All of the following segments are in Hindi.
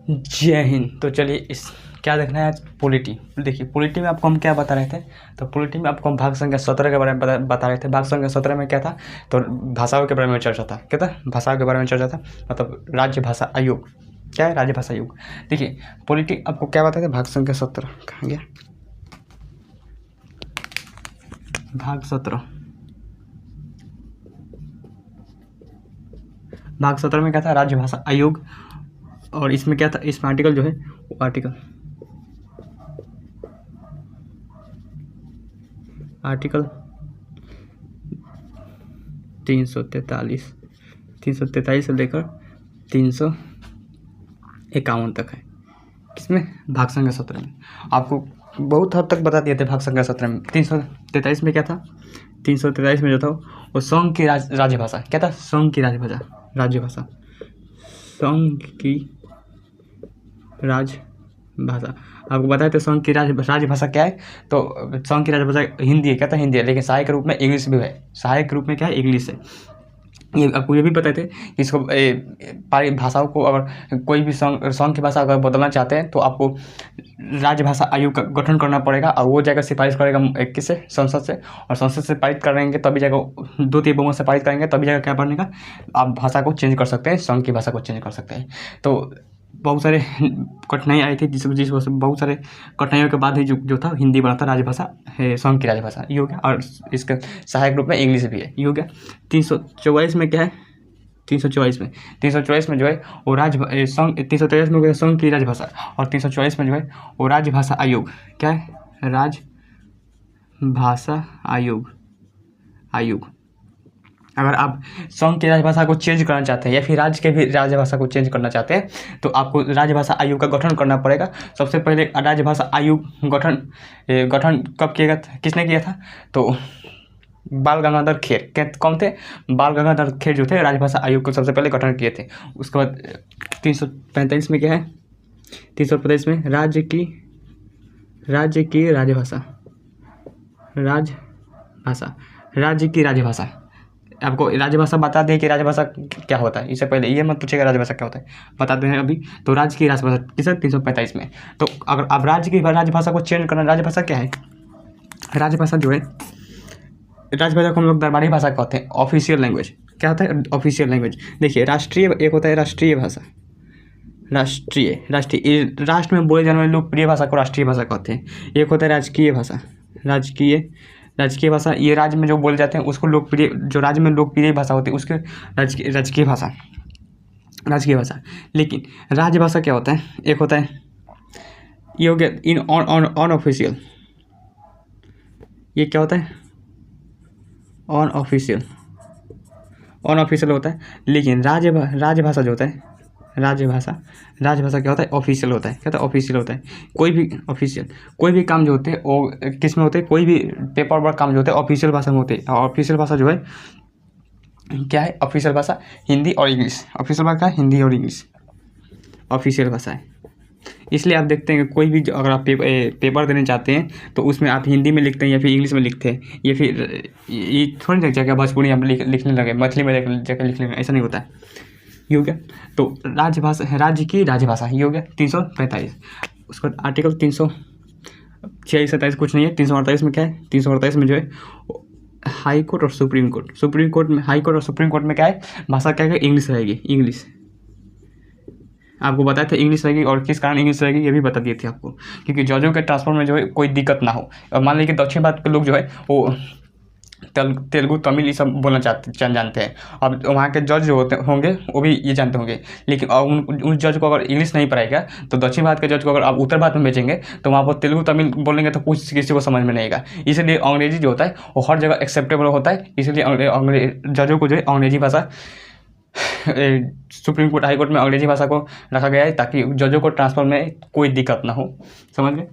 जय हिंद। तो चलिए इस क्या देखना है आज, पॉलिटी। देखिए पॉलिटी में आपको हम क्या बता रहे थे, तो पॉलिटी में आपको हम भाग संख्या 17 के बारे में बता रहे थे। भाग संख्या 17 में क्या था, तो भाषाओं के बारे में चर्चा था। क्या था? भाषाओं के बारे में चर्चा था, मतलब राज्य भाषा आयोग। क्या है? राज्य भाषा आयोग। देखिए पॉलिटी आपको क्या बताते थे, भाग संख्या 17 कहाँ गया, भाग 17। भाग 17 में क्या था, राज्य भाषा आयोग। और इसमें क्या था, इसमें आर्टिकल जो है वो आर्टिकल 343 से लेकर 351 तक है। किसमें? भाग संख्या 17 में। आपको बहुत हद तक बता दिए थे भाग संख्या 17 में। 343 में क्या था, 343 में जो था वो संघ की राजभाषा। क्या था? संघ की राजभाषा, राज्यभाषा, संघ की राजभाषा। आपको बताए थे संघ की राजभाषा क्या है, तो संघ की राजभाषा हिंदी है। क्या था? हिंदी है, लेकिन सहायक रूप में इंग्लिश भी है। सहायक रूप में क्या है? इंग्लिश है। ये आपको ये भी पता थे कि इसको भाषाओं को अगर कोई भी संघ की भाषा अगर बदलना चाहते हैं तो आपको राजभाषा आयोग का गठन करना पड़ेगा, और वो जाकर सिफारिश करेगा किससे? संसद से। और संसद से पारित करेंगे तभी जाकर 2/3 बहुमत से पारित करेंगे तभी जाकर क्या बनेगा, आप भाषा को चेंज कर सकते हैं, संघ की भाषा को चेंज कर सकते हैं। तो बहुत सारे कठिनाई आई थी, जिस वजह से बहुत सारे कठिनाइयों के बाद ही जो था हिंदी बना था राजभाषा है, संघ की राजभाषा। ये हो गया। और इसका सहायक रूप में इंग्लिश भी है। ये हो गया। 344 में क्या है, 344 में जो है वो संघ, 343 में संघ की राजभाषा, और 344 में जो है वो राजभाषा आयोग। क्या है? राजभाषा आयोग। अगर आप संघ की राजभाषा को चेंज करना चाहते हैं या फिर राज्य के भी राजभाषा को चेंज करना चाहते हैं तो आपको राजभाषा आयोग का गठन करना पड़ेगा। सबसे पहले राजभाषा आयोग गठन कब किया गया था, किसने किया था, तो बाल गंगाधर खेर। कौन थे? बाल गंगाधर खेर जो थे राजभाषा आयोग को सबसे पहले गठन किए थे। उसके बाद 345 में क्या है, 345 में राज्य की राजभाषा, राज्य की राजभाषा। आपको राजभाषा बता दें कि राजभाषा क्या होता है, इससे पहले ये मत पूछेगा राजभाषा क्या होता है, बता दें अभी। तो राज्य की राजभाषा किस 345 में। तो अगर आप राज्य की राजभाषा को चेंज करना, राजभाषा क्या है, राजभाषा जो है, राजभाषा को हम लोग दरबारी भाषा कहते हैं, ऑफिशियल लैंग्वेज। क्या होता है? Official language. देखिए राष्ट्रीय एक होता है राष्ट्रीय भाषा, राष्ट्रीय राष्ट्र में बोले जाने वाले लोकप्रिय भाषा को राष्ट्रीय भाषा कहते हैं। एक होता है राजकीय भाषा, राजकीय भाषा, ये राज्य में जो बोले जाते हैं उसको लोकप्रिय, जो राज्य में लोकप्रिय भाषा होती है उसके राजकीय भाषा। लेकिन राजभाषा क्या होता है, एक होता है ये हो गया इन अनऑफिशियल। ये क्या होता है? अनऑफिशियल होता है। लेकिन राजभाषा जो होता है, राजभाषा क्या होता है? ऑफिशियल होता है। क्या होता है? ऑफिशियल होता है। कोई भी काम जो होते हैं वो किस में होते हैं, कोई भी पेपर वर्क काम जो होते हैं ऑफिशियल भाषा में होते हैं। और ऑफिशियल भाषा जो है क्या है, ऑफिशियल भाषा हिंदी और इंग्लिश। ऑफिशियल भाषा हिंदी और इंग्लिश ऑफिशियल भाषा है। इसलिए आप देखते हैं कि कोई भी अगर आप पेपर देने चाहते हैं तो उसमें आप हिंदी में लिखते हैं या फिर इंग्लिश में लिखते हैं, या फिर ये थोड़ी ना जाकर भोजपुरी हम लिखने लगे, मैथिली में जाकर लिखने लगे, ऐसा नहीं होता है। ये हो गया। तो राजभाषा, राज्य की राजभाषा, ये हो गया 345। उसके बाद आर्टिकल 346 कुछ नहीं है। 348 में क्या है, 348 में जो है हाई कोर्ट और सुप्रीम कोर्ट में, हाई कोर्ट और सुप्रीम कोर्ट में क्या है, भाषा क्या है, इंग्लिश रहेगी। इंग्लिश आपको बताया था इंग्लिश रहेगी, और किस कारण इंग्लिश रहेगी ये भी बता दिए थे आपको, क्योंकि जजों के ट्रांसफर में जो है कोई दिक्कत ना हो। और मान लीजिए दक्षिण भारत के लोग जो है वो तेलुगु तमिल ये सब बोलना जानते हैं। अब वहाँ के जज जो होंगे वो भी ये जानते होंगे, लेकिन उन जज को अगर इंग्लिश नहीं पढ़ाएगा तो दक्षिण भारत के जज को अगर आप उत्तर भारत में भेजेंगे तो वहाँ पर तेलुगु तमिल बोलेंगे तो कुछ किसी को समझ में नहीं आएगा। इसलिए अंग्रेजी जो होता है वो हर जगह एक्सेप्टेबल होता है। इसलिए जजों को जो है अंग्रेजी भाषा, सुप्रीम कोर्ट हाई कोर्ट में अंग्रेजी भाषा को रखा गया है ताकि जजों को ट्रांसफर में कोई दिक्कत ना हो। समझ गए?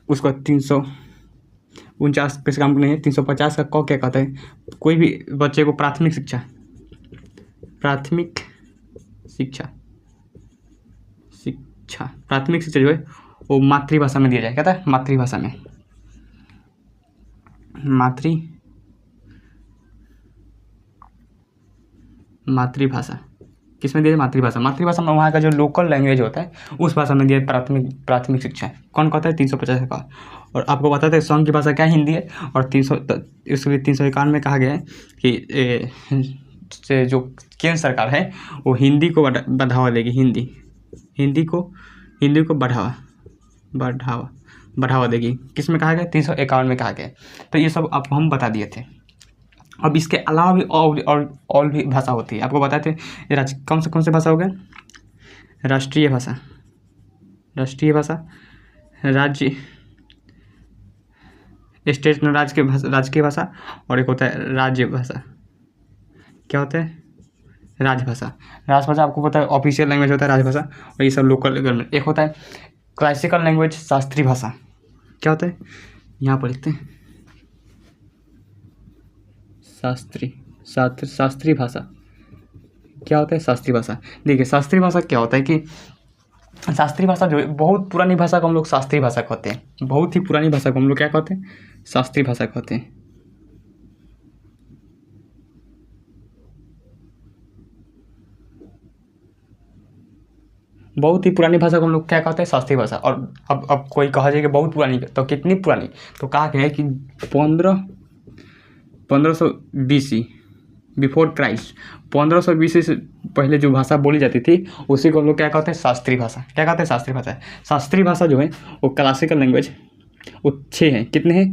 उसको 349 किस काम नहीं है। 350 का क्या कहता है, कोई भी बच्चे को प्राथमिक शिक्षा जो है वो मातृभाषा में दिया जाए। कहता है मातृभाषा में, मातृभाषा किसमें दिया है? मातृभाषा। मातृभाषा में वहाँ का जो लोकल लैंग्वेज होता है उस भाषा में दिया है प्राथमिक शिक्षा। कौन कहता है? 350 का। और आपको बताते हैं संघ की भाषा क्या हिंदी है, और 351 में कहा गया है कि से जो केंद्र सरकार है वो हिंदी को बढ़ावा देगी। हिंदी को बढ़ावा देगी। किस में कहा गया? 351 में कहा गया। तो ये सब आपको हम बता दिए थे। अब इसके अलावा भी और भी भाषा होती है। आपको बताते हैं कौन से भाषा हो गया? राष्ट्रीय भाषा, राज्य स्टेट राजकीय भाषा, और एक होता है राज्य भाषा। क्या होता है? राजभाषा। राजभाषा आपको पता है ऑफिशियल लैंग्वेज होता है राजभाषा, और ये सब लोकल लैंग्वेज। एक होता है क्लासिकल लैंग्वेज, शास्त्रीय भाषा। क्या होता है? यहाँ पर लिखते हैं शास्त्रीय भाषा। क्या होता है? शास्त्रीय भाषा। देखिए शास्त्रीय भाषा क्या होता है कि शास्त्रीय भाषा जो है बहुत पुरानी भाषा को हम लोग शास्त्रीय भाषा कहते हैं। बहुत ही पुरानी भाषा को हम लोग क्या कहते हैं? शास्त्रीय भाषा कहते हैं। बहुत ही पुरानी भाषा को हम लोग क्या कहते हैं? शास्त्रीय भाषा। और अब कोई कहा जाए कि बहुत पुरानी, तो कितनी पुरानी? तो कहा गया है कि 1500 BC, बिफोर क्राइस्ट, 1500 BC से पहले जो भाषा बोली जाती थी उसी को हम लोग क्या कहते हैं? शास्त्रीय भाषा। क्या कहते हैं? शास्त्रीय भाषा। शास्त्रीय भाषा जो है वो क्लासिकल लैंग्वेज, वो 6 हैं। कितने हैं?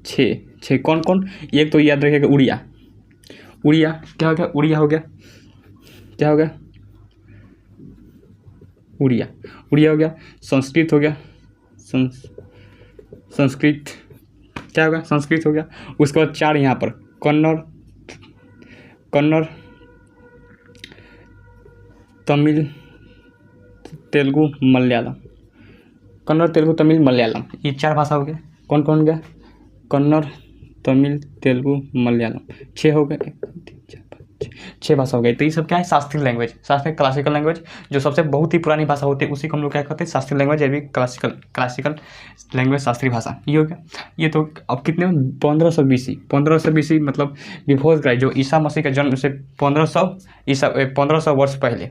6। कौन कौन? एक तो याद रखिएगा उड़िया। क्या हो गया? उड़िया हो गया। क्या हो गया? उड़िया हो गया। संस्कृत हो गया। संस्कृत क्या होगा? संस्कृत हो गया। उसके बाद 4 यहाँ पर कन्नड़, तमिल, तेलुगु, मलयालम। कन्नड़, तेलुगु, तमिल, मलयालम, ये 4 भाषा हो गया। कौन कौन गया? कन्नड़, तमिल, तेलुगु, मलयालम। 6 हो गए। 1 2 3 4 5 6 भाषा हो गई। तो ये सब क्या है? शास्त्रीय लैंग्वेज, क्लासिकल लैंग्वेज, जो सबसे बहुत ही पुरानी भाषा होती है उसी को हम लोग क्या कहते हैं? शास्त्रीय लैंग्वेज। ये भी क्लासिकल लैंग्वेज, शास्त्रीय भाषा। ये हो गया। ये तो अब कितने? 1500 BC मतलब बिफोर क्राइस्ट, जो ईसा मसीह का जन्म से 1500 वर्ष पहले,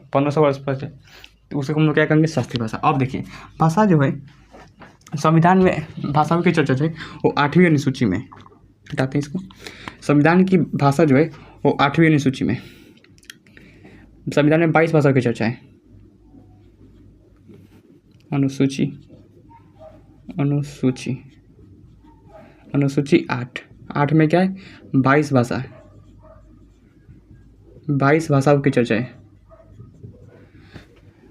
तो उसे हम लोग क्या कहेंगे? शास्त्रीय भाषा। अब देखिए भाषा जो है संविधान में भाषाओं की चर्चा है वो 8वीं अनुसूची में, बताते हैं इसको। संविधान की भाषा जो है वो 8वीं अनुसूची में। संविधान में 22 भाषा की चर्चा है। अनुसूची 8 में क्या है? 22 भाषा, 22 भाषाओं की चर्चा है।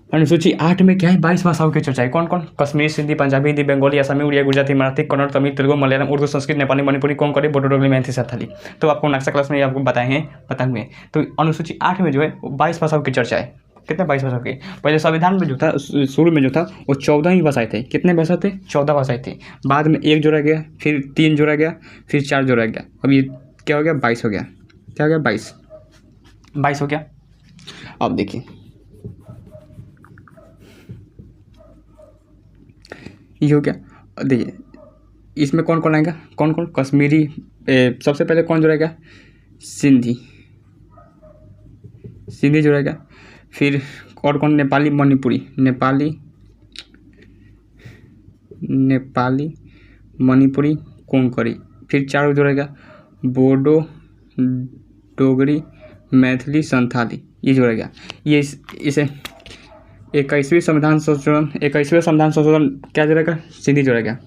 अनुसूची 8 में क्या है? 22 भाषाओं की चर्चा है। कौन कौन? कश्मीरी, सिंधी, पंजाबी, हिंदी, बंगाली, असमी, उड़िया, गुजराती, मराठी, कन्नड़, तमिल, तेलुगु, मलयालम, उर्दू, संस्कृत, नेपाली, मणिपुरी, कोंकणी, बोडो, डोगरी, मैथिली, संथाली। तो आपको नक्शा क्लास में आपको बताए हुए। तो अनुसूची 8 में जो है 22 भाषाओं की चर्चा है। कितने? 22 भाषा की। पहले संविधान में जो था शुरू में जो था वो 14 ही भाषाएं थे। कितने भाषा थे? 14 भाषाएं थी। बाद में 1 जोड़ा गया, फिर 3 जोड़ा गया, फिर 4 जोड़ा गया। अब ये क्या हो गया? 22 हो गया। क्या हो गया? 22 हो गया। अब देखिए ये हो गया। देखिए इसमें कौन कौन आएगा? कौन कौन? कश्मीरी, सबसे पहले कौन जुड़ेगा? सिंधी जुड़ेगा। फिर और कौन? नेपाली, मणिपुरी, कोंकणी। फिर 4 जुड़ेगा बोडो, डोगरी, मैथिली, संथाली, ये जुड़ेगा। ये इसे 21वें संविधान संशोधन क्या जुड़ेगा? सिंधी जुड़ेगा।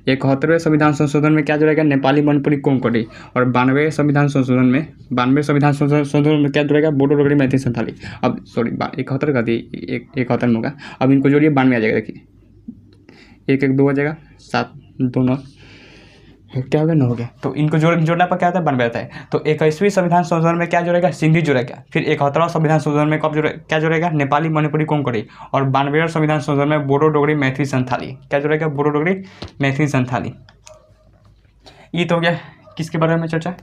71वें संविधान संशोधन में क्या जुड़ेगा? नेपाली, मणिपुरी, कोंकणी। और 92वें संविधान संशोधन में क्या जुड़ेगा? बोडो, डोगरी, मैथिली, संथाली। अब सॉरी 71 का दी 71 में होगा। अब इनको जोड़िए 92 आ जाएगा। देखिए 1 1 2 आ जाएगा, 7 2 9 क्या हो गया? 9 हो गया। तो इनको जोड़ने पर क्या आता है? 92 आता है। तो 21वीं संविधान संशोधन में क्या जुड़ेगा? सिंधी जुड़ेगा। फिर 71वां संविधान संशोधन में क्या जुड़ेगा? नेपाली, मणिपुरी, कोंकणी। और 92वें संविधान संशोधन में बोडो, डोगरी, मैथिली, संथाली। क्या जुड़ेगा? बोडो, डोगरी, मैथिली, संथाली। ये तो हो गया किसके बारे में चर्चा?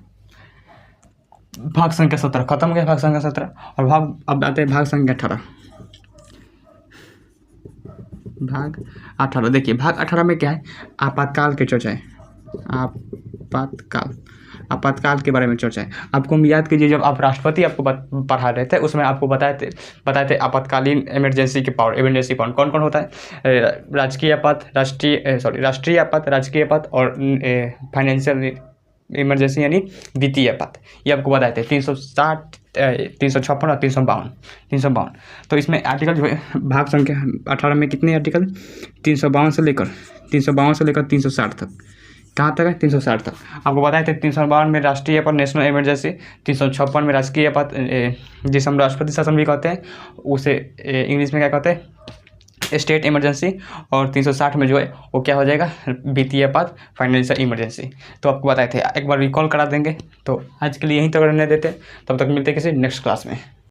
भाग संख्या 17 खत्म हो गया। भाग संख्या 17 और अब आते हैं भाग संख्या 18। भाग 18 देखिए भाग 18 में क्या है? आपातकाल की चर्चा है। आपातकाल के बारे में चर्चा है। आपको हम याद कीजिए, जब आप राष्ट्रपति आपको पढ़ा रहे थे उसमें आपको बताए थे आपातकालीन इमरजेंसी के पावर, इमरजेंसी पावर कौन कौन होता है। राजकीय आपात, राष्ट्रीय आपात, राजकीय आपात और फाइनेंशियल इमरजेंसी यानी वित्तीय आपात, ये आपको बताए थे 360, 356 और 352। तो इसमें आर्टिकल जो है भाग संख्या 18 में कितने आर्टिकल, 352 से लेकर 360 तक। कहाँ तक है, 360 तक आपको बताए थे। 352 में राष्ट्रीय आपात, नेशनल इमरजेंसी, 356 में राजकीय आपात, जिसे हम राष्ट्रपति शासन भी कहते हैं, उसे इंग्लिश में क्या कहते हैं, स्टेट इमरजेंसी, और 360 में जो है वो क्या हो जाएगा, वित्तीय आपात, फाइनेंशियल इमरजेंसी। तो आपको बताए थे, एक बार रिकॉल करा देंगे। तो आज के लिए यहीं तक रहने देते, तब तक मिलते किसी नेक्स्ट क्लास में।